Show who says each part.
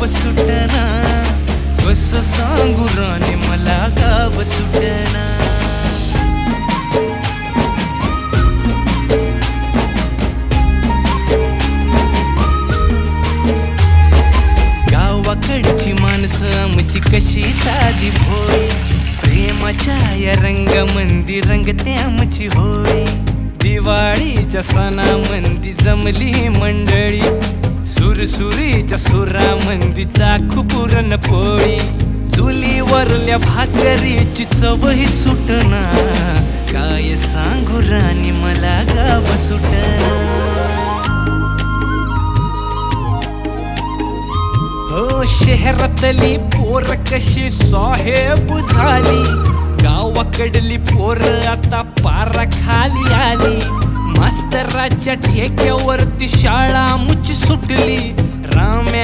Speaker 1: गाव सुटना, कसं सांगू राणी मला गाव सुटना. गावाकडची माणसं आमची कशी साधी भोळी, प्रेमाच्या या रंगामंदी रंगते आमची होळी. दिवाळीच्या सणामंदी जमली मंडळी, सुरसुरीच्या सुरामंदी चाखू पुरणपोळी. चुलीवरल्या भाकरीची चवही सुटना, काय सांगू राणी मला गाव सुटना. हो शहरातली पोर कशी साहेब झाली, गावाकडली पोर आता पारा खाली आली. मास्तराच्या ठेक्यावरती शाळा आमची सुटली, राम्या